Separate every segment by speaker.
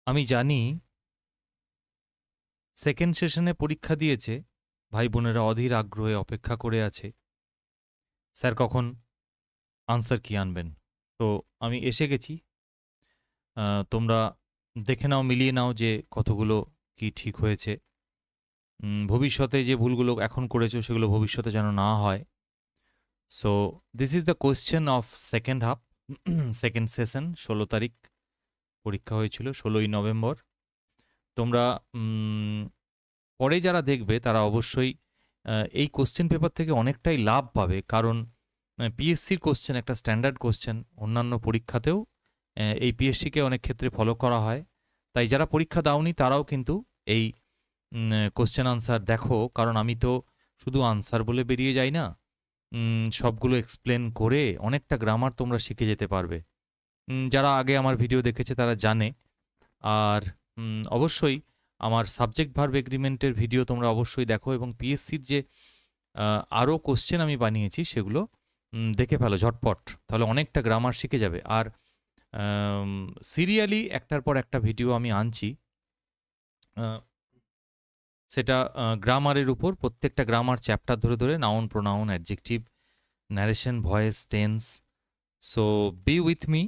Speaker 1: আমি জানি সেকেন্ড সেশনে পরীক্ষা দিয়েছে, ভাই বোনেরা অধীর আগ্রহে অপেক্ষা করে আছে স্যার কখন আনসার কি আনবেন। তো আমি এসে গেছি। তোমরা দেখে নাও, মিলিয়ে নাও যে কতগুলো কি ঠিক হয়েছে। ভবিষ্যতে যে ভুলগুলো এখন করেছো সেগুলো ভবিষ্যতে যেন না হয়। So this is the question of second half, second session. 16 তারিখ পরীক্ষা হয়েছিল, 16ই নভেম্বর। তোমরা পরে যারা দেখবে তারা অবশ্যই এই কোশ্চেন পেপার থেকে অনেকটাই লাভ পাবে, কারণ পিএসসির কোশ্চেন একটা স্ট্যান্ডার্ড কোশ্চেন। অন্যান্য পরীক্ষাতেও এই পিএসসিকে অনেক ক্ষেত্রে ফলো করা হয়। তাই যারা পরীক্ষা দাওনি তারাও কিন্তু এই কোশ্চেন আনসার দেখো, কারণ আমি তো শুধু আনসার বলে বেরিয়ে যাই না, সবগুলো এক্সপ্লেন করে অনেকটা গ্রামার তোমরা শিখে যেতে পারবে। যারা আগে আমার ভিডিও দেখেছে তারা জানে। আর অবশ্যই আমার সাবজেক্ট ভার্ব এগ্রিমেন্টের ভিডিও তোমরা অবশ্যই দেখো, এবং পিএসসির যে আরও কোশ্চেন আমি বানিয়েছি সেগুলো দেখে ফেলো ঝটপট, তাহলে অনেকটা গ্রামার শিখে যাবে। আর সিরিয়ালি একটার পর একটা ভিডিও আমি আনছি, সেটা গ্রামারের উপর, প্রত্যেকটা গ্রামার চ্যাপ্টার ধরে ধরে, noun, pronoun, adjective, narration, voice, tense. So B with me.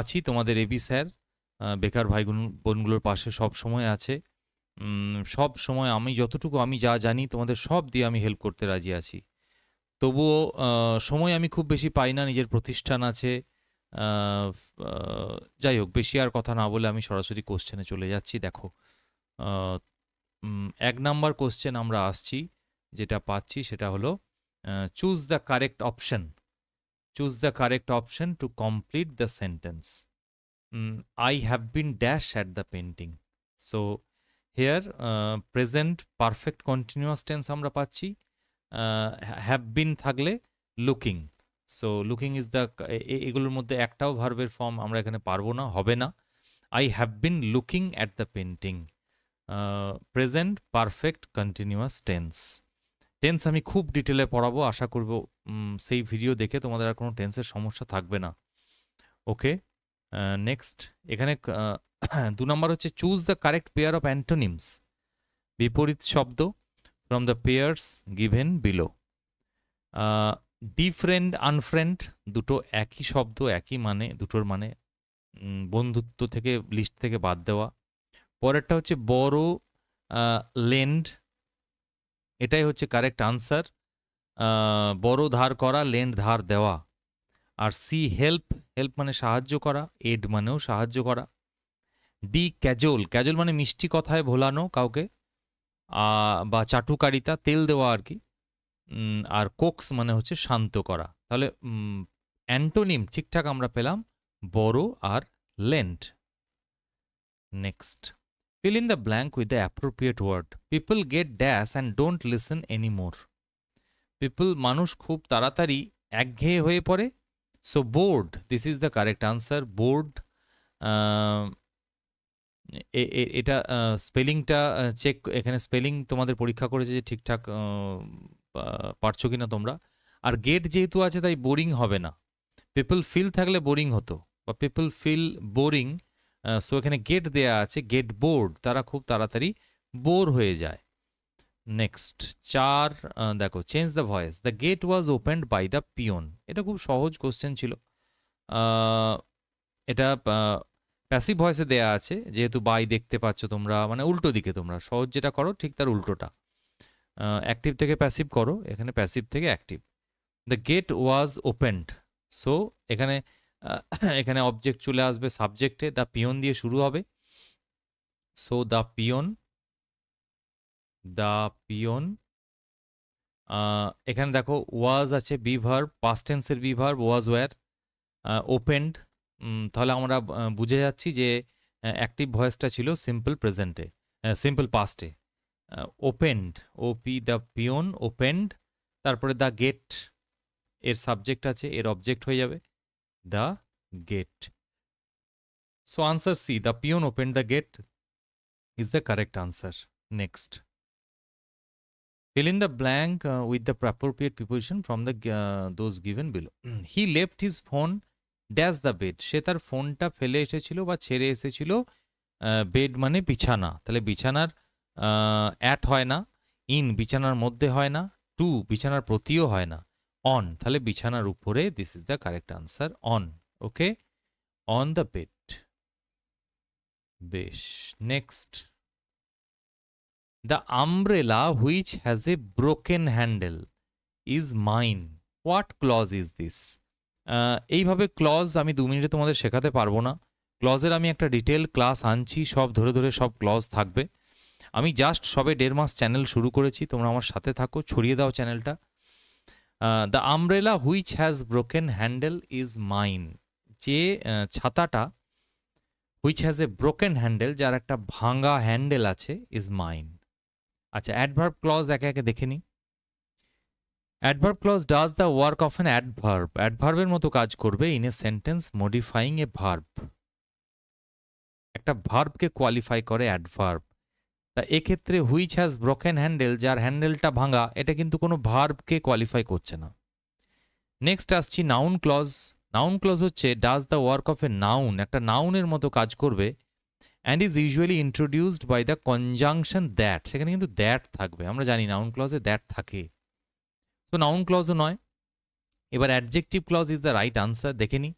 Speaker 1: আছি তোমাদের এবি স্যার, বেকার ভাই বোনগুলোর পাশে সব সময় আছে। সব সময় আমি যতটুকু আমি যা জানি তোমাদের সব দিয়ে আমি হেল্প করতে রাজি আছি। তবুও সময় আমি খুব বেশি পাই না, নিজের প্রতিষ্ঠান আছে। যাই হোক, বেশি আর কথা না বলে আমি সরাসরি কোশ্চেনে চলে যাচ্ছি। দেখো, 1 নাম্বার কোশ্চেন আমরা আসছি, যেটা পাচ্ছি সেটা হলো choose the correct option. Choose the correct option to complete the sentence. I have been dash at the painting. So here present perfect continuous tense আমরা পাচ্ছি। have been থাকলে looking. So looking is the এগুলোর মধ্যে একটাও ভার্বের form আমরা এখানে পারবো না, হবে না। I have been looking at the painting. Present perfect continuous tense. Tense আমি খুব ডিটেলে পড়াবো, আশা করব সেই ভিডিও দেখে তোমাদের আর কোনো টেন্সের সমস্যা থাকবে না। ওকে, নেক্সট এখানে 2 নম্বর হচ্ছে choose the correct pair of antonyms, বিপরীত শব্দ from the pairs given below. Defriend, unfriend দুটো একই শব্দ, একই মানে, দুটোর মানে বন্ধুত্ব থেকে লিস্ট থেকে বাদ দেওয়া। পরেরটা হচ্ছে বড়, লেন্ড, এটাই হচ্ছে কারেক্ট আনসার। বড় ধার করা, লেন্ড ধার দেওয়া। আর সি হেল্প, হেল্প মানে সাহায্য করা, এড মানেও সাহায্য করা। ডি ক্যাজল, ক্যাজল মানে মিষ্টি কথায় ভোলানো কাউকে, বা চাটুকারিতা, তেল দেওয়া আর কি। আর কোক্স মানে হচ্ছে শান্ত করা। তাহলে অ্যান্টোনিম ঠিকঠাক আমরা পেলাম বড় আর lend. Next, fill in the blank with the appropriate word. People get dash and don't listen anymore. People মানুষ খুব তাড়াতাড়ি একঘেয়ে হয়ে পড়ে। So bored, this is the correct answer. bored, এটা স্পেলিংটা চেক, এখানে স্পেলিং তোমাদের পরীক্ষা করেছে যে ঠিকঠাক পারছো কিনা তোমরা। আর গেট যেহেতু আছে তাই বোরিং হবে না। পিপল ফিল থাকলে বোরিং হতো, বা পিপল ফিল বোরিং। সো এখানে গেট দেয়া আছে, গেট বোর্ড, তারা খুব তাড়াতাড়ি বোর হয়ে যায়। নেক্সট 4 দেখো, change the voice. The gate was opened by the peon. এটা খুব সহজ কোশ্চেন ছিল। এটা প্যাসিভ ভয়েসে দেয়া আছে, যেহেতু বাই দেখতে পাচ্ছ তোমরা, মানে উল্টো দিকে তোমরা সহজ যেটা করো ঠিক তার উল্টোটা। অ্যাক্টিভ থেকে প্যাসিভ করো, এখানে প্যাসিভ থেকে active. The gate was opened. So এখানে এখানে অবজেক্ট চলে আসবে সাবজেক্টে, দ্য পিওন দিয়ে শুরু হবে। So the peon, the peon. এখানে দেখো ওয়াজ আছে, বি ভার্ব, পাস্ট টেন্সের be verb, was were, opened. তাহলে আমরা বুঝে যাচ্ছি যে অ্যাক্টিভ ভয়েসটা ছিল সিম্পল প্রেজেন্টে, সিম্পল পাস্টে। ওপেন্ড, ওপি, দ্য পিওন ওপেন্ড, তারপরে দ্য গেট, এর সাবজেক্ট আছে, এর অবজেক্ট হয়ে যাবে the gate. So answer C, the peon opened the gate is the correct answer. Next, fill in the blank with the appropriate preposition from the those given below. He left his phone dash the bed, সে তার ফোনটা ফেলে এসেছিল বা ছেড়ে এসেছিল bed মানে বিছানা, তাহলে বিছানার অ্যাট হয় না, ইন বিছানার মধ্যে হয় না, টু বিছানার প্রতিও হয় না, অন তাহলে বিছানার উপরে, this is the correct answer on. Okay, on the bed. বেশ, next, the umbrella which has a broken handle is mine, what clause is this? এইভাবে ক্লজ আমি 2 মিনিটে তোমাদের শেখাতে পারবো না, ক্লজের আমি একটা ডিটেল ক্লাস আনছি, সব ধরে ধরে সব ক্লজ থাকবে। আমি জাস্ট সবে 1.5 মাস চ্যানেল শুরু করেছি, তোমরা আমার সাথে থাকো, ছড়িয়ে দাও চ্যানেলটা। The umbrella which has broken handle is mine, যে ছাতাটা which has a broken handle, যার একটা ভাঙা হ্যান্ডেল আছে, ইজ মাইন। আচ্ছা, অ্যাডভার্ব ক্লজ একে একে দেখে নিই। Adverb clause does the work of an adverb, অ্যাডভার্বের মতো কাজ করবে in a sentence modifying a verb, একটা ভার্বকে কোয়ালিফাই করে অ্যাডভার্ব। তা এক্ষেত্রে হুইচ হ্যাজ ব্রোকেন হ্যান্ডেল, যার হ্যান্ডেলটা ভাঙা, এটা কিন্তু কোনো ভার্বকে কোয়ালিফাই করছে না। নেক্সট আসছি নাউন ক্লজ। নাউন ক্লজ হচ্ছে does the work of a noun, একটা নাউনের মতো কাজ করবে, and is usually introduced by the conjunction that, সেখানে কিন্তু দ্যাট থাকবে, আমরা জানি নাউন ক্লজে দ্যাট থাকে, তো নাউন ক্লজও নয়। এবার adjective clause is the right answer, দেখে নি।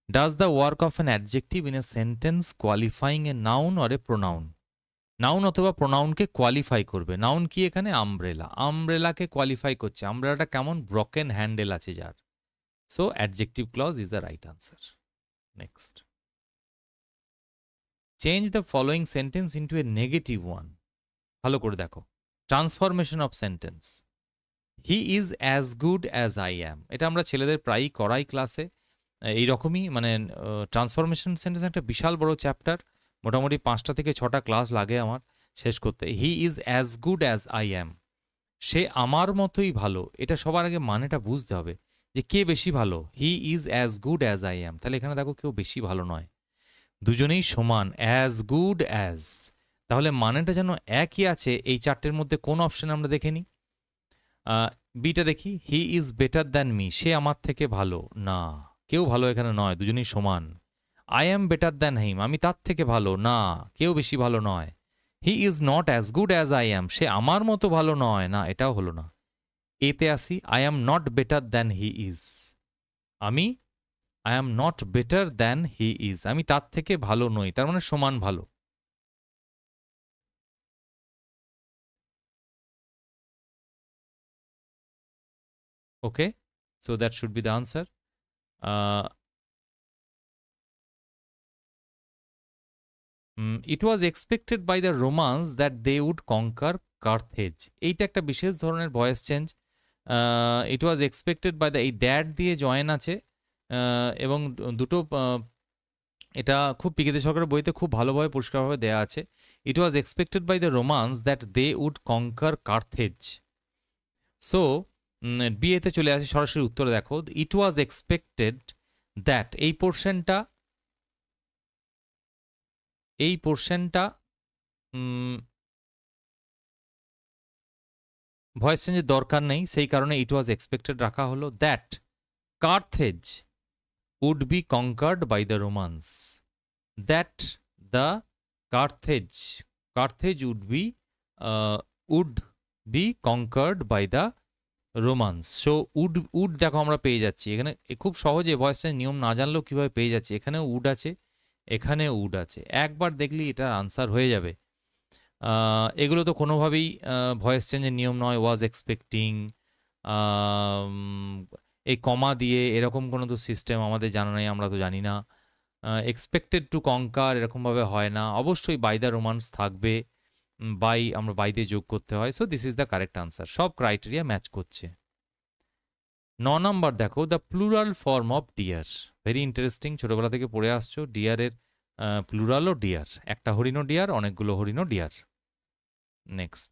Speaker 1: Does the work of an adjective in a sentence qualifying a noun or a pronoun, noun অথবা প্রোনাউনকে কোয়ালিফাই করবে। নাউন কি এখানে? আমব্রেলা, আমব্রেলাকে কোয়ালিফাই করছে, আমব্রেলাটা কেমন? ব্রকেন হ্যান্ডেল আছে যার, so adjective clause is the right answer. Next, change the following sentence into a negative one, ভালো করে দেখো, transformation of sentence. He is as good as I am, এটা আমরা ছেলেদের প্রায়ই করাই ক্লাসে, এইরকমই, মানে ট্রান্সফরমেশন সেন্টেন্স একটা বিশাল বড় চ্যাপ্টার, মোটামুটি 5টা থেকে 6টা ক্লাস লাগে আমার শেষ করতে। He is as good as I am, সে আমার মতোই ভালো, এটা সবার আগে মানেটা বুঝতে হবে যে কে বেশি ভালো। হি is as good as I অ্যাম, তাহলে এখানে দেখো কেউ বেশি ভালো নয়, দুজনেই সমান, অ্যাজ গুড অ্যাজ, তাহলে মানেটা যেন একই আছে। এই 4টের মধ্যে কোন অপশন আমরা দেখে নিই? বিটা দেখি, he is better than me, সে আমার থেকে ভালো, না কেউ ভালো এখানে নয়, দুজনেই সমান। I am better than him, আমি তার থেকে ভালো, না কেউ বেশি ভালো নয়। He is not as good as I am, সে আমার মতো ভালো নয়, না এটাও হলো না। এতে আসি, I am not better than he is, আমি I am not better than he is, আমি তার থেকে ভালো নই, তার মানে সমান ভালো। Okay, so that should be the answer. It was expected by the Romans that they would conquer Carthage, এইটা একটা বিশেষ ধরনের voice change. It was expected by the, এই দ্যাট দিয়ে জয়েন আছে, এবং দুটো, এটা খুব পিকেতে সরকারের বইতে খুব ভালোভাবে পরিষ্কারভাবে দেয়া আছে। It was expected by the Romans that they would conquer Carthage, so বিয়েতে চলে আসি সরাসরি উত্তরে, দেখো ইট ওয়াজ এক্সপেক্টেড দ্যাট, এই পোর্শনটা ভয়েস চেঞ্জের দরকার নেই, সেই কারণে ইট ওয়াজ এক্সপেক্টেড রাখা হলো। That Carthage would be conquered by the Romans, that the Carthage would be conquered by the Romans, so would দেখো আমরা পেয়ে যাচ্ছি এখানে, খুব সহজে ভয়েস চেঞ্জ নিয়ম না জানলেও কীভাবে পেয়ে যাচ্ছি, এখানেও উড আছে, এখানেও উড আছে, একবার দেখলেই এটা আনসার হয়ে যাবে। এগুলো তো কোনোভাবেই ভয়েস চেঞ্জের নিয়ম নয়, ওয়াজ এক্সপেক্টিং, এই কমা দিয়ে এরকম কোনো তো সিস্টেম আমাদের জানা নেই, আমরা তো জানি না। এক্সপেক্টেড টু কঙ্কার এরকমভাবে হয় না, অবশ্যই বাই দ্য রোমান্স থাকবে, আমরা বাই দিয়ে যোগ করতে হয়, so this is the correct answer, সব ক্রাইটেরিয়া ম্যাচ করছে। 9 নম্বর দেখো, the plural form of deer, very interesting, ছোটবেলা থেকে পড়ে আসছো, ডিয়ারের প্লুরালও ডিয়ার, একটা হরিণও ডিয়ার, অনেকগুলো হরিণও deer. Next,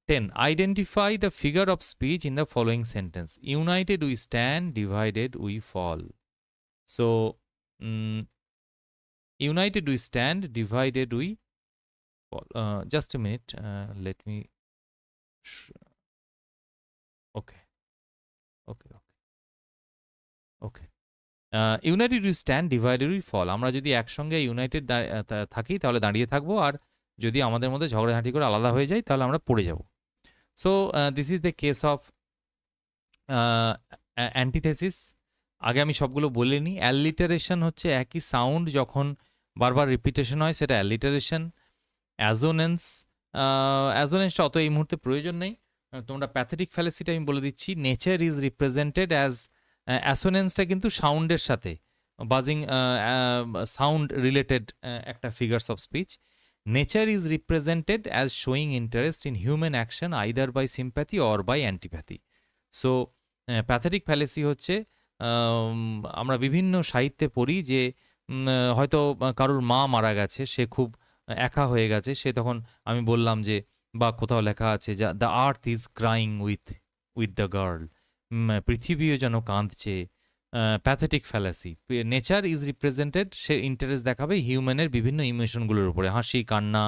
Speaker 1: 10. Identify the figure of speech in the following sentence. United we stand, divided we fall. So, united we stand, divided we fall. Just a minute. Let me. Okay. Okay, united we stand, divided we fall. আমরা যদি একসঙ্গে United থাকি তাহলে দাঁড়িয়ে থাকবো, আর যদি আমাদের মধ্যে ঝগড়াঝাঁটি করে আলাদা হয়ে যাই তাহলে আমরা পড়ে যাব। So this is the case of antithesis. আগে আমি সবগুলো বলে নিই। অ্যালিটারেশন হচ্ছে একই সাউন্ড যখন বারবার রিপিটেশন হয় সেটা অ্যালিটারেশন। অ্যাজোনেন্স, অ্যাজোনেন্সটা অত এই মুহূর্তে প্রয়োজন নেই, তোমরা প্যাথেটিক ফ্যালেসিটা আমি বলে দিচ্ছি। নেচার ইজ রিপ্রেজেন্টেড অ্যাজ, অ্যাসোনেন্সটা কিন্তু সাউন্ডের সাথে, বাজিং সাউন্ড রিলেটেড একটা figures of speech. Nature is represented as showing interest in human action either by sympathy or by antipathy. So pathetic fallacy হচ্ছে, আমরা বিভিন্ন সাহিত্যে পড়ি যে হয়তো কারোর মা মারা গেছে, সে খুব একা হয়ে গেছে, সে তখন, আমি বললাম যে, বা কোথাও লেখা আছে যে the earth is crying with the girl, পৃথিবীও যেন কাঁদছে। Pathetic fallacy, nature is represented, সে ইন্টারেস্ট দেখাবে হিউম্যানের বিভিন্ন ইমোশনগুলোর উপরে, হাসি, কান্না,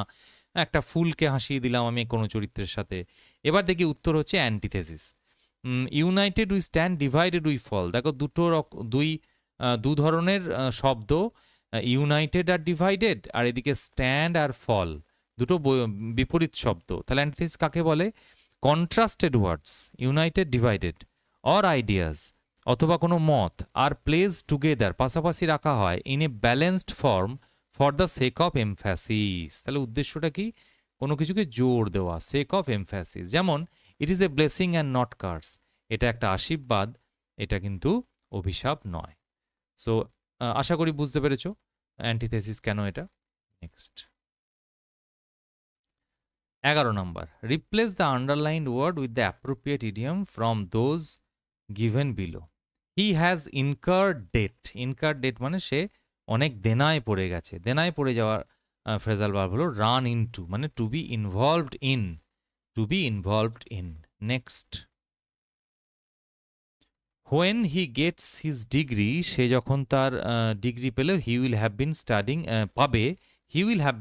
Speaker 1: একটা ফুলকে হাসিয়ে দিলাম আমি কোনো চরিত্রের সাথে। এবার দেখি উত্তর হচ্ছে antithesis. United we stand, divided we fall. দেখো দু ধরনের শব্দ, ইউনাইটেড আর ডিভাইডেড, আর এদিকে স্ট্যান্ড আর ফল, দুটো বিপরীত শব্দ। তাহলে অ্যান্টিথেসিস কাকে বলে? Contrasted words, United, divided, or ideas, অথবা কোনো মত, আর প্লেস টুগেদার, পাশাপাশি রাখা হয়, in a balanced form for the sake of emphasis. তাহলে উদ্দেশ্যটা কি? কোনো কিছুকে জোর দেওয়া, সেক অফ এমফ্যাসিস। যেমন it is a blessing and not curse, এটা একটা আশীর্বাদ, এটা কিন্তু অভিশাপ নয়। সো আশা করি বুঝতে পেরেছো অ্যান্টিথেসিস কেন এটা। নেক্সট 11 নম্বর, replace the underlined word with the appropriate idiom from those given below. He has incurred debt. Incurred debt মানে সে অনেক দেনায় পড়ে গেছে। দেনায় পড়ে যাওয়ার ফ্রেজাল ভার্ব হলো রান ইনটু, মানে to be involved in, to be involved in. Next, when he gets his degree, সে যখন তার ডিগ্রি পেল, he will have been studying, পাবে, he will have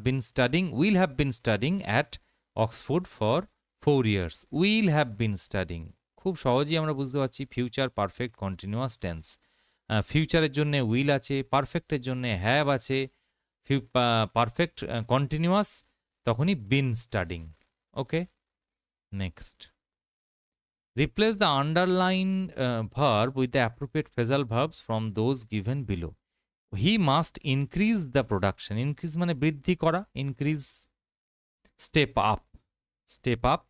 Speaker 1: been studying at Oxford for 4 years। Will have been studying খুব সহজেই আমরা বুঝতে পারছি, ফিউচার পারফেক্ট কন্টিনিউয়াস টেন্স। ফিউচারের জন্য উইল আছে, পারফেক্টের জন্য হ্যাভ আছে, পারফেক্ট কন্টিনিউয়াস তখনই been studying. Okay, next, replace the underlined verb with the appropriate phrasal verbs from those given below. He must increase the production. Increase মানে বৃদ্ধি করা, increase, step up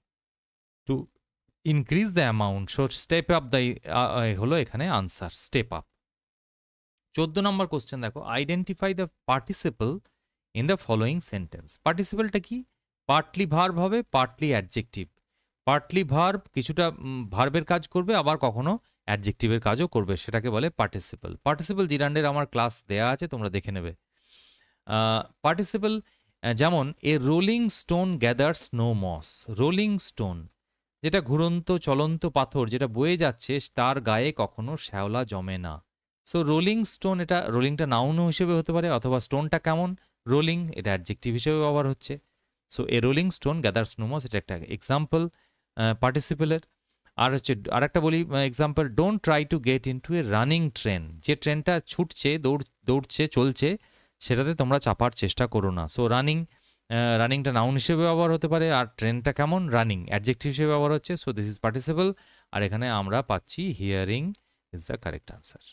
Speaker 1: to increase the amount. So step up the হলো এখানে answer, step up। 14 নম্বর question দেখো, identify the participle in the following sentence. পার্টিসিপলটা কি? Partly verb হবে, পার্টলি অ্যাডজেক্টিভ। পার্টলি ভার্ব কিছুটা ভার্বের কাজ করবে, আবার কখনো অ্যাডজেক্টিভের কাজও করবে, সেটাকে বলে পার্টিসিপল। পার্টিসিপল জিরান্ডের আমার ক্লাস দেয়া আছে, তোমরা দেখে নেবে। পার্টিসিপল যেমন a rolling stone gathers no moss. Rolling stone যেটা ঘুরন্ত চলন্ত পাথর, যেটা বয়ে যাচ্ছে, তার গায়ে কখনো শ্যাওলা জমে না। সো রোলিং স্টোন, এটা রোলিংটা নাউন হিসেবে হতে পারে, অথবা স্টোনটা কেমন রোলিং, এটা অ্যাডজেক্টিভ হিসেবে ব্যবহার হচ্ছে। So a rolling stone gathers no moss, এটা একটা এক্সাম্পল পার্টিসিপেলের। আর হচ্ছে আরেকটা বলি example, don't try to get into a running train. যে ট্রেনটা ছুটছে, দৌড়ছে, চলছে, সেটাতে তোমরা চাপার চেষ্টা করো না। সো রানিংটা নাউন হিসেবে ব্যবহার হতে পারে, আর ট্রেনটা কেমন রানিং অ্যাডজেক্টিভ হিসেবে ব্যবহার হচ্ছে। সো দিস ইজ পার্টিসিপল, আর এখানে আমরা পাচ্ছি hearing is the correct answer.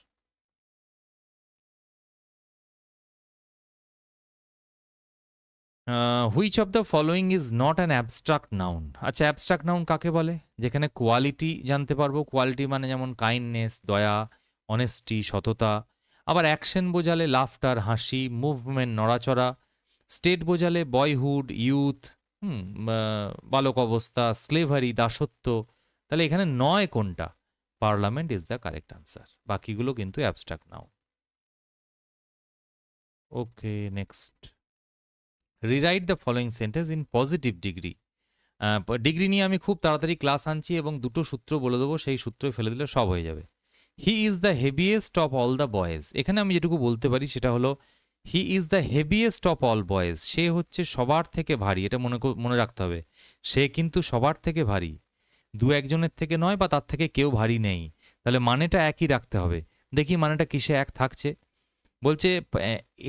Speaker 1: Which of the following is not an abstract noun. আচ্ছা, অ্যাবস্ট্রাক্ট নাউন কাকে বলে? যেখানে কোয়ালিটি জানতে পারবো, কোয়ালিটি মানে যেমন কাইন্ডনেস, দয়া, অনেস্টি, সততা। আবার অ্যাকশন বোঝালে লাফটার, হাসি, মুভমেন্ট, নড়াচড়া। স্টেট বোঝালে বয়হুড, ইউথ, বালক অবস্থা, স্লেভারি, দাসত্ব। তাহলে এখানে নয় কোনটা? Parliament is the correct answer, বাকিগুলো কিন্তু abstract noun. Okay, next, rewrite the following sentence in positive degree. Degree নিয়ে আমি খুব তাড়াতাড়ি ক্লাস আনছি এবং দুটো সূত্র বলে দেবো, সেই সূত্রে ফেলে দিলে সব হয়ে যাবে। He is the heaviest of all the boys. এখানে আমি যেটুকু বলতে পারি সেটা হলো he is the heaviest of all বয়েজ। সে হচ্ছে সবার থেকে ভারী, এটা মনে রাখতে হবে। সে কিন্তু সবার থেকে ভারী, দু একজনের থেকে নয়, বা তার থেকে কেউ ভারী নেই। তাহলে মানেটা একই রাখতে হবে, দেখি মানেটা কিসে এক থাকছে। বলছে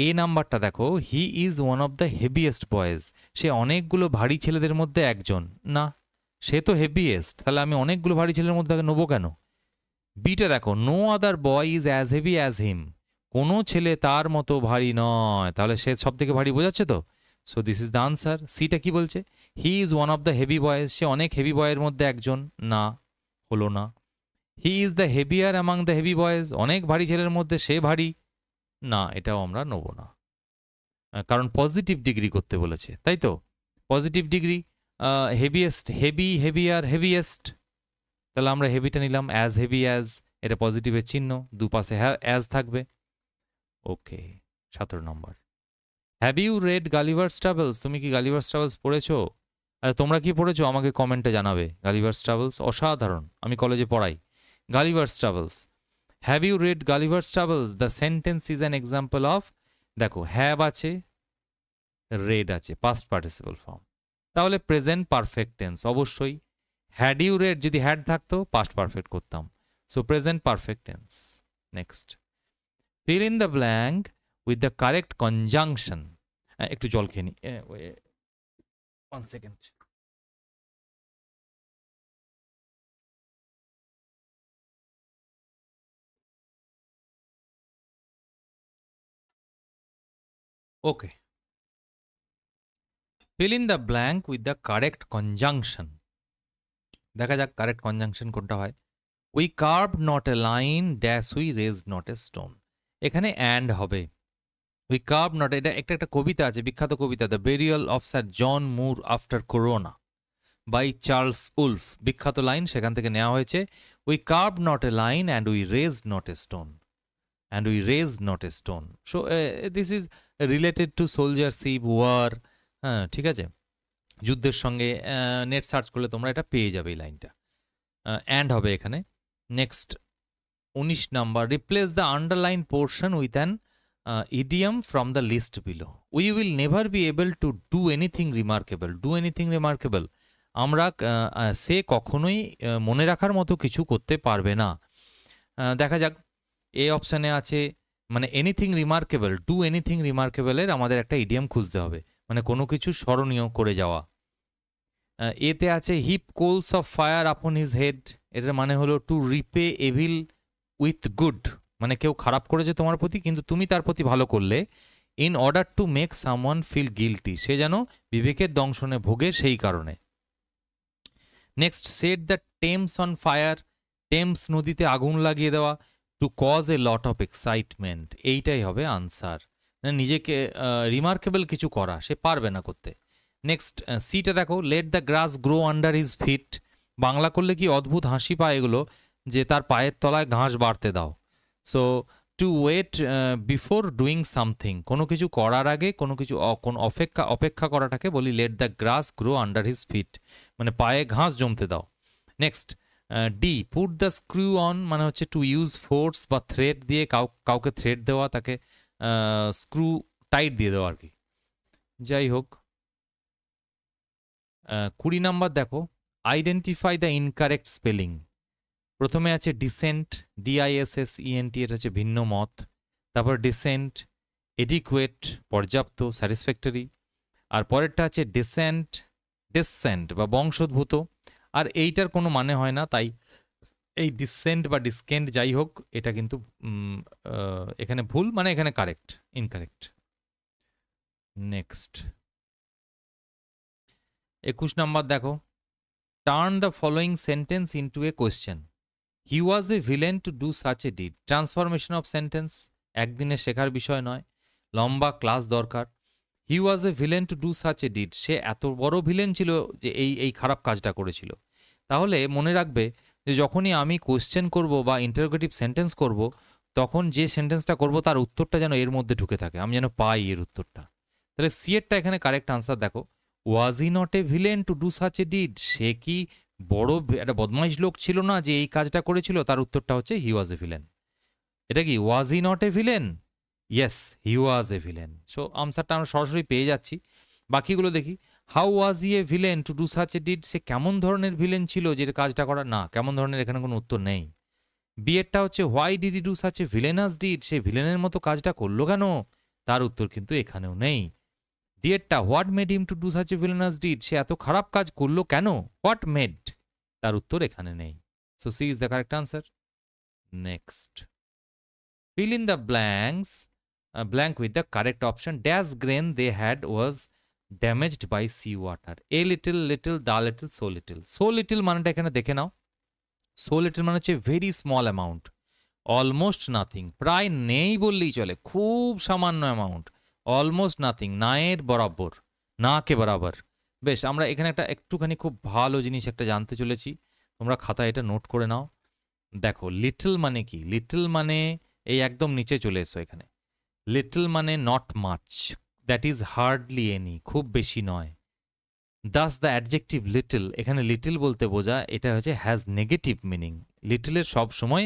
Speaker 1: এ নাম্বারটা দেখো, he is one of the heaviest boys, সে অনেকগুলো ভারী ছেলেদের মধ্যে একজন। না, সে তো হেভিয়েস্ট, তাহলে আমি অনেকগুলো ভারী ছেলের মধ্যে নেবো কেন? বিটা দেখো, no other boy is as heavy as him, কোনো ছেলে তার মতো ভারী নয়, তাহলে সে সব থেকে ভারী, বোঝাচ্ছে তো। So this is the answer. সিটা কি বলছে, he is one of the heavy boys, সে অনেক হেভি বয়ের মধ্যে একজন। না, হলো না। He is the heavier among the heavy boys, অনেক ভারী ছেলের মধ্যে সে ভারী। না, এটাও আমরা নেব না, কারণ পজিটিভ ডিগ্রি করতে বলেছে, তাই তো। Positive degree, heaviest, heavy, heavier, heaviest, তাহলে আমরা হেভিটা নিলাম। অ্যাজ হেভি অ্যাজ, এটা পজিটিভের চিহ্ন, দুপাশে অ্যাজ থাকবে। ওকে, 17 নম্বর। Have you read Gulliver's travels, তুমি কি গালিভার্স ট্রাভেলস পড়েছো? তোমরা কি পড়েছো আমাকে কমেন্টে জানাবে। গালিভার্স ট্রাভেলস অসাধারণ, আমি কলেজে পড়াই। Gulliver's Travels, have you read Gulliver's Travels, the sentence is an example of, দেখো হ্যাভ আছে, রেড আছে, পাস্ট পার্টিসিপল ফর্ম, তাহলে প্রেজেন্ট পারফেক্ট টেন্স অবশ্যই। হ্যাড ইউ রেড যদি হ্যাড থাকতো পাস্ট পারফেক্ট করতাম, so present perfect tense. Next, fill in the blank with the correct conjunction. একটু জল খেয়ে নি, 1 second. Okay, fill in the blank with the correct conjunction. দেখা যাক কারেক্ট কনজাংশন কোনটা হয়। We carve not a line dash we raise not a stone, এখানে and হবে। উই কার্ভ নট, এটা একটা কবিতা আছে, বিখ্যাত কবিতা, the burial of sir John Moore after Corunna by Charles Wolfe, বিখ্যাত লাইন সেখান থেকে নেওয়া হয়েছে। We carve not a line and we raise not a stone, and we raise not a stone. So this is related to soldiership, war, হ্যাঁ ঠিক আছে, যুদ্ধের সঙ্গে। নেট সার্চ করলে তোমরা এটা পেয়ে যাবে এই লাইনটা, অ্যান্ড হবে এখানে। Next 19 number, replace the underline portion with an idiom from the list below. We will never be able to do anything remarkable, do anything remarkable, আমরা সে কখনোই মনে রাখার মতো কিছু করতে পারবে না। দেখা যাক, এ অপশানে আছে মানে এনিথিং রিমার্কেবল, ডু এনিথিং রিমার্কেবলের আমাদের একটা ইডিয়াম খুঁজতে হবে, মানে কোনো কিছু স্মরণীয় করে যাওয়া। এতে আছে heap coals of fire upon his head, এটার মানে হলো to repay evil with good, মানে কেউ খারাপ করেছে তোমার প্রতি কিন্তু তুমি তার প্রতি ভালো করলে। In order to make someone feel guilty, সে যেন বিবেকের দংশনে ভোগে সেই কারণে। Next, set the Thames on fire, Thames নদীতে আগুন লাগিয়ে দেওয়া, to cause a lot of excitement, এইটাই হবে আনসার। নিজেকে রিমার্কেবল কিছু করা সে পারবে না করতে। নেক্সট সিটা দেখো, late the grass grow under his fit, Bangla করলে কি অদ্ভুত হাসি পায় এগুলো, যে তার পায়ের তলায় ঘাস বাড়তে দাও। So to wait before doing something, কোনো কিছু করার আগে কোনো কিছু অপেক্ষা করাটাকে বলি let the grass grow under his feet, মানে পায়ে ঘাস জমতে দাও। Next D, put the screw on, মানে হচ্ছে টু ইউজ ফোর্স বা থ্রেড দিয়ে কাউকে থ্রেড দেওয়া, তাকে স্ক্রু টাইট দিয়ে দেওয়া আর কি। যাই হোক, 20 নাম্বার দেখো, আইডেন্টিফাই দ্য ইনকারেক্ট স্পেলিং। প্রথমে আছে ডিসেন্ট, ডিআইএসএসইএনটি, এটা হচ্ছে ভিন্ন মত। তারপর ডিসেন্ট, এডিকুয়েট পর্যাপ্ত, স্যাটিসফ্যাক্টরি। আর পরেরটা আছে ডেসেন্ট বা বংশোদ্ভূত, আর এইটার কোনো মানে হয় না, তাই এই ডিসেন্ট বা ডিসকেন্ট যাই হোক এটা কিন্তু এখানে ভুল, মানে এখানে কারেক্ট, ইনকারেক্ট। নেক্সট 21 নাম্বার দেখো, turn the following sentence into a question. He was a villain to do such a deed, transformation of sentence, একদিনে শেখার বিষয় নয়, লম্বা ক্লাস দরকার। He was a villain to do such a deed, সে এত বড় ভিলেন ছিল যে এই খারাপ কাজটা করেছিল। তাহলে মনে রাখবে যে যখনই আমি কোয়েশ্চেন করব বা ইন্টারোগেটিভ সেন্টেন্স করব, তখন যে সেন্টেন্সটা করব তার উত্তরটা যেন এর মধ্যে ঢুকে থাকে, আমি যেন পাই এর উত্তরটা। তাহলে সি এরটা এখানে কারেক্ট আনসার দেখো, was he not a villain to do such a deed, সে কি বড় একটা বদমাইশ লোক ছিল না যে এই কাজটা করেছিল, তার উত্তরটা হচ্ছে হি ওয়াজ এ ভিলেন। এটা কি was he not a villain? Yes, he was a villain. So আনসারটা আমরা সরাসরি পেয়ে যাচ্ছি। বাকিগুলো দেখি, how was he a villain to do such a deed, সে কেমন ধরনের ভিলেন ছিল যে কাজটা করা, না কেমন ধরনের এখানে কোনো উত্তর নেই। বি এরটা হচ্ছে why did he do such a villainous deed, সে ভিলেনের মতো কাজটা করলো কেন, তার উত্তর কিন্তু এখানেও নেই। ডি এরটা what made him to do such a villainous deed, সে এত খারাপ কাজ করলো কেন, হোয়াট মেড, তার উত্তর এখানে নেই। So C is the correct answer. Next, fill in the blanks, blank with the correct option. Dash grain they had was damaged by sea water. A little, little, the little, so little. So little মানেটা এখানে দেখে নাও। So little মানে হচ্ছে very small amount, almost nothing, প্রায় নেই বললেই চলে, খুব সামান্য অ্যামাউন্ট, অলমোস্ট নাথিং, না এর বরাবর, না কে বরাবর। বেশ, আমরা এখানে একটা একটুখানি খুব ভালো জিনিস একটা জানতে চলেছি, তোমরা খাতায় এটা নোট করে নাও। দেখো লিটল মানে কি, লিটল মানে এই একদম নিচে চলে এসো এখানে, লিটল মানে not much, that is hardly any, খুব বেশি নয়। দাস দ্য অ্যাডজেক্টিভ লিটল, এখানে লিটল বলতে বোঝা এটা হচ্ছে হ্যাজ নেগেটিভ মিনিং, লিটলের সব সময়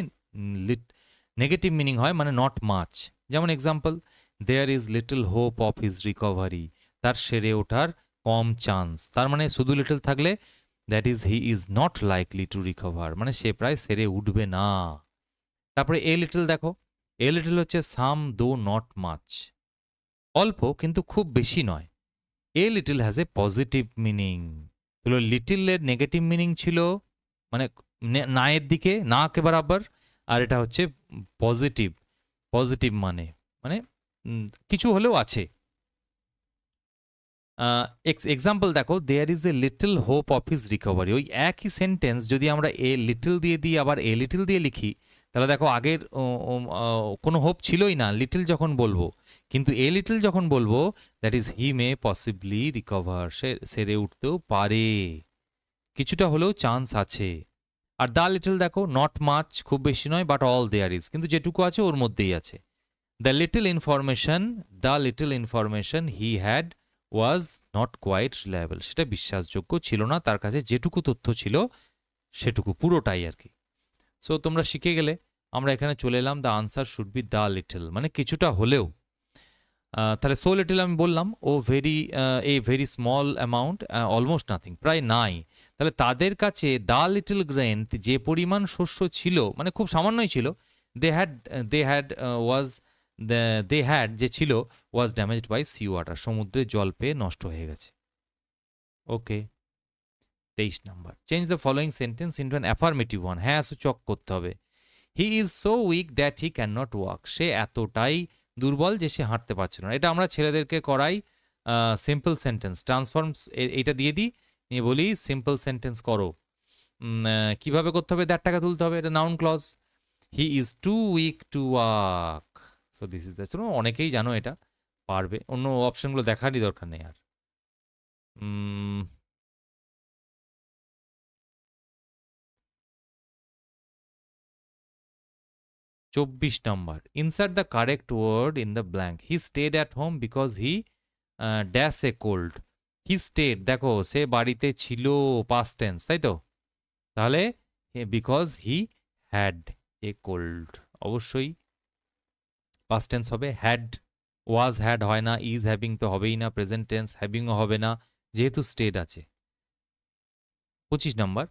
Speaker 1: নেগেটিভ মিনিং হয়, মানে নট মাচ। যেমন example, there is little hope of his recovery, তার সেরে ওঠার কম চান্স, তার মানে শুধু লিটল থাকলে that is he is not likely to recover, মানে সে প্রায় সেরে উঠবে না। তারপরে এ লিটল দেখো, এ লিটল হচ্ছে সাম দো নট মাচ, অল্প কিন্তু খুব বেশি নয়। A little has a positive meaning, লিটলের নেগেটিভ মিনিং ছিল মানে না এর দিকে, না কে বরাবর, আর এটা হচ্ছে পজিটিভ, পজিটিভ মানে মানে কিছু হলেও আছে। এক্সাম্পল দেখো, there is a little hope of his recovery, ওই একই সেন্টেন্স যদি আমরা এ লিটল দিয়ে দিই আবার এ লিটল দিয়ে লিখি, তাহলে দেখো আগের কোনো হোপ ছিলই না লিটল যখন বলবো, কিন্তু এ লিটল যখন বলবো that is he may possibly recover, সে সেরে উঠতেও পারে, কিছুটা হলেও চান্স আছে। আর দ্য লিটল দেখো, নট মাচ, খুব বেশি নয়, বাট অল দেয়ার ইজ, কিন্তু যেটুকু আছে ওর মধ্যেই আছে। The little information he had was not quite reliable, সেটা বিশ্বাসযোগ্য ছিল না, তার কাছে যেটুকু তথ্য ছিল সেটুকু পুরোটাই আর কি। সো তোমরা শিখে গেলে, আমরা এখানে চলে এলাম, the answer should be the little, মানে কিছুটা হলেও। তাহলে সো লিটল আমি বললাম, ও very small amount, almost nothing, প্রায় নাই। তাহলে তাদের কাছে দ্য লিটল গ্রেন, যে পরিমাণ শস্য ছিল মানে খুব সামান্যই ছিল, দে হ্যাড যে ছিল was damaged by sea water, সমুদ্রের জল পেয়ে নষ্ট হয়ে গেছে। ওকে, 23 নম্বর, change the following sentence into an affirmative one, হ্যাঁ সূচক করতে হবে। He is so weak that he can not walk, সে এতটাই দুর্বল যে সে হাঁটতে পারছে না। এটা আমরা ছেলেদেরকে করাই সিম্পল সেন্টেন্স, ট্রান্সফর্মস এইটা দিয়ে দিই, নিয়ে বলি সিম্পল সেন্টেন্স করো। কিভাবে করতে হবে, দ্যাটটাকে তুলতে হবে, এটা noun clause. He is too weak to walk, so this is the, অনেকেই জানো এটা পারবে, অন্য অপশনগুলো দেখারই দরকার নেই আর। 24 নম্বর, insert the correct word in the blank. He stayed at home because he dash a cold, he stayed দেখো সে বাড়িতে ছিল, পাস্ট টেন্স, তাই তো, তাহলে because he had a cold, অবশ্যই পাস্ট টেন্স হবে, হ্যাড, ওয়াজ হ্যাড হয় না, ইজ হ্যাভিং তো হবেই না, প্রেজেন্ট টেন্স হ্যাভিংও হবে না, যেহেতু স্টেড আছে। 25 নম্বর,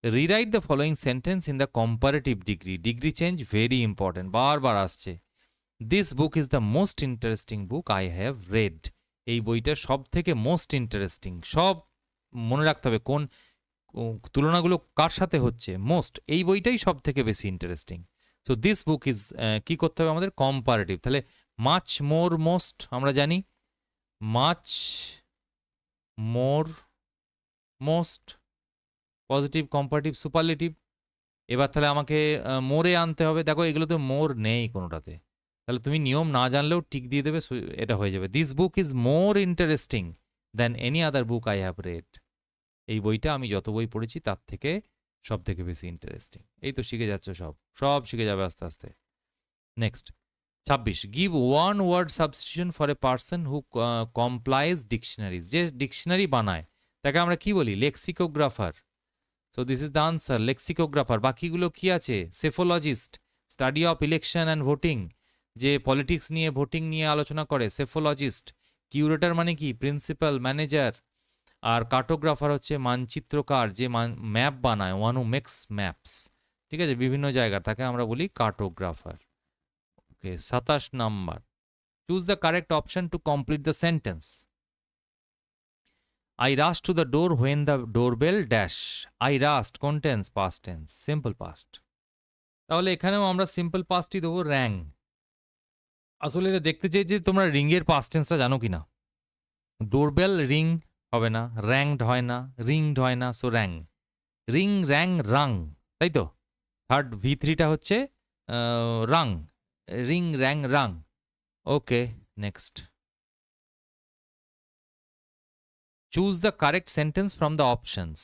Speaker 1: rewrite the following sentence in the comparative degree, degree change very important, বারবার আসছে। This book is the most interesting book I have read, এই বইটা সব থেকে মোস্ট ইন্টারেস্টিং, সব মনে রাখতে হবে কোন তুলনাগুলো কার সাথে হচ্ছে, মোস্ট, এই বইটাই সব থেকে বেশি interesting. So this book is কি করতে হবে আমাদের, কম্পারেটিভ, তাহলে মাচ মোর মোস্ট আমরা জানি, much more most, positive, comparative, superlative. এবার তাহলে আমাকে মোরে আনতে হবে, দেখো এগুলোতে মোর নেই কোনোটাতে, তাহলে তুমি নিয়ম না জানলেও টিক দিয়ে দেবে, এটা হয়ে যাবে। This book is more interesting than any other book I have read, এই বইটা আমি যত বই পড়েছি তার থেকে সব থেকে বেশি ইন্টারেস্টিং। এই তো শিখে যাচ্ছ, সব শিখে যাবে আস্তে আস্তে। Next 26, give one word substitution for a person who compiles dictionaries, যে ডিকশনারি বানায় তাকে আমরা কি বলি, lexicographer. So this is the answer, lexicographer. বাকিগুলো কি আছে, psephologist, study of election and voting, যে পলিটিক্স নিয়ে ভোটিং নিয়ে আলোচনা করে, সেফোলজিস্ট। কিউরেটর মানে কি, প্রিন্সিপাল, ম্যানেজার। আর কার্টোগ্রাফার হচ্ছে মানচিত্রকার, যে ম্যাপ বানায়, ওয়ান হু মেক্স ম্যাপস। ঠিক আছে, বিভিন্ন জায়গার তাকে আমরা বলি cartographer. Okay, 27 number, choose the correct option to complete the sentence. I rushed to the door when the doorbell dash. I rushed কোন tense? Past tense, simple past. তাহলে এখানেও আমরা সিম্পল পাস্টই দেবো, র্যাং। আসলে এটা দেখতে চাই যে তোমরা রিং এর পাস্ট টেন্সটা জানো কিনা। ডোরবেল রিং হবে না, র্যাংড হয় না, রিংড হয় না, so rang. Ring, rang, rung, তাই তো? থার্ড V3টা হচ্ছে rung, ring, rang, rung. Okay, next. Choose the correct sentence from the options.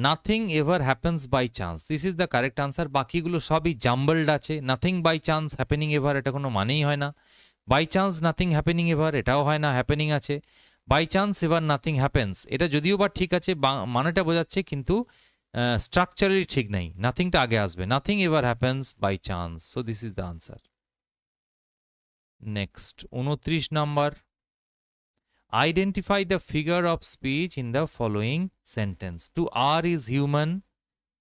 Speaker 1: Nothing ever happens by chance. This is the correct answer. বাকিগুলো সবই জাম্বলড আছে। Nothing by chance, happening ever, এটা কোনো মানেই হয় না। By chance nothing happening ever, এটাও হয় না, হ্যাপেনিং আছে। By chance ever nothing happens, এটা যদিও বা ঠিক আছে, মানেটা বোঝাচ্ছে, কিন্তু স্ট্রাকচারালি ঠিক নেই। নাথিংটা আগে আসবে। Nothing ever happens by chance, so this is the answer. Next 29 number, identify the figure of speech in the following sentence. To err is human,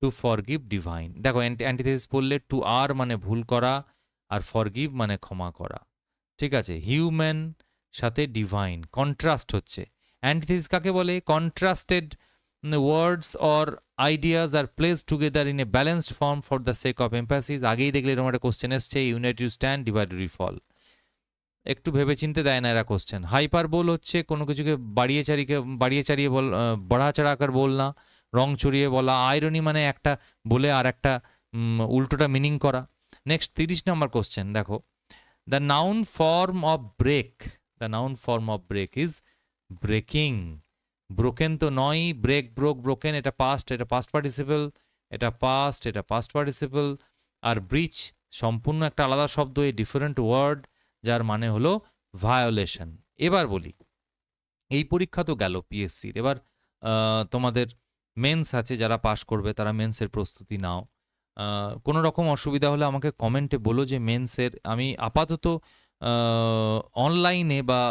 Speaker 1: to forgive divine. দেখো অ্যান্টিথেসিস পড়লে টু আর মানে ভুল করা, আর ফরগিভ মানে ক্ষমা করা। ঠিক আছে, হিউম্যান সাথে ডিভাইন কন্ট্রাস্ট হচ্ছে। অ্যান্টিথেসিস কাকে বলে? Contrasted words or ideas are place together in a balanced form for the sake of emphasis. আগেই দেখলে এরকম একটা কোশ্চেন এসছে, unite you stand, divide you fall. একটু ভেবে চিনতে দেয় না এরা কোশ্চেন। হাইপারবোল হচ্ছে কোনো কিছুকে বাড়িয়ে চাড়িয়ে বাড়াচাড়া আকার বল না, রং চড়িয়ে বলা। আয়রনি মানে একটা বলে আর একটা উল্টোটা মিনিং করা। নেক্সট 30 নম্বর কোশ্চেন দেখো, the noun form of break, the noun form of break is breaking. Broken তো নয়, ব্রেক, ব্রোক, ব্রোকেন, এটা পাস্ট, এটা পাস্ট পার্টিসিপল, এটা পাস্ট, এটা পাস্ট পার্টিসিপল। আর ব্রিচ সম্পূর্ণ একটা আলাদা শব্দ, এই ডিফারেন্ট ওয়ার্ড, যার মানে হলো ভায়োলেশন। এবার বলি, এই পরীক্ষা তো গেল পিএসসির, এবার তোমাদের মেন্স আছে, যারা পাশ করবে তারা মেন্সের প্রস্তুতি নাও। কোনো রকম অসুবিধা হলে আমাকে কমেন্টে বলো যে মেন্সের আমি আপাতত অনলাইনে বা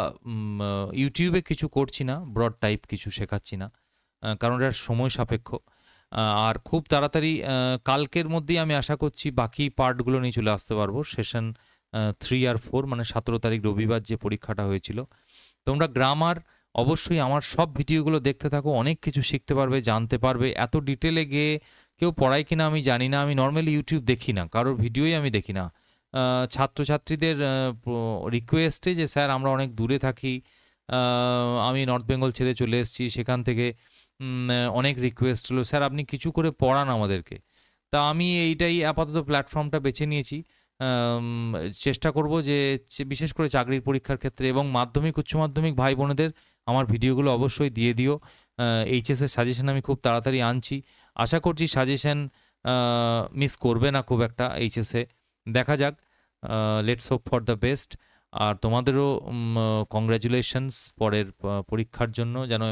Speaker 1: ইউটিউবে কিছু করছি না, ব্রড টাইপ কিছু শেখাচ্ছি না, কারণ এটা সময় সাপেক্ষ। আর খুব তাড়াতাড়ি কালকের মধ্যেই আমি আশা করছি বাকি পার্টগুলো নিয়ে চলে আসতে পারবো। সেশন 3 আর 4 মানে 17 তারিখ রবিবার যে পরীক্ষাটা হয়েছিল। তোমরা গ্রামার অবশ্যই আমার সব ভিডিওগুলো দেখতে থাকো, অনেক কিছু শিখতে পারবে, জানতে পারবে। এত ডিটেলে গিয়ে কেউ পড়ায় কিনা আমি জানি না, আমি নর্মালি ইউটিউব দেখি না, কারোর ভিডিওই আমি দেখি না। ছাত্রছাত্রীদের রিকোয়েস্টে যে স্যার আমরা অনেক দূরে থাকি, আমি নর্থ বেঙ্গল ছেড়ে চলে এসেছি, সেখান থেকে অনেক রিকোয়েস্ট হলো স্যার আপনি কিছু করে পড়ান আমাদেরকে। তা আমি এইটাই আপাতত প্ল্যাটফর্মটা বেছে নিয়েছি। চেষ্টা করব যে বিশেষ করে চাকরির পরীক্ষার ক্ষেত্রে এবং মাধ্যমিক উচ্চ মাধ্যমিক ভাই বোনেদের আমার ভিডিওগুলো অবশ্যই দিয়ে দিও। এইচএসের সাজেশন আমি খুব তাড়াতাড়ি আনছি, আশা করছি সাজেশন মিস করবে না খুব একটা এইচএসে। দেখা যাক, let's hope for the best. আর তোমাদেরও কংগ্র্যাচুলেশনস পরের পরীক্ষার জন্য, যেন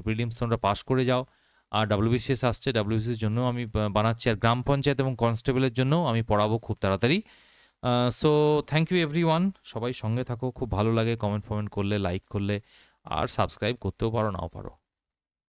Speaker 1: প্রিলিমস তোমরা পাস করে যাও। আর WBCS আসছে, WBCS জন্য আমি বানাচ্ছি, আর গ্রাম পঞ্চায়েত এবং কনস্টেবলের জন্য আমি পড়াবো খুব তাড়াতাড়ি। সো থ্যাংক ইউ এভরিওয়ান, সবাই সঙ্গে থাকো, খুব ভালো লাগে কমেন্ট করলে, লাইক করলে, আর সাবস্ক্রাইব করতেও পারো নাও পারো।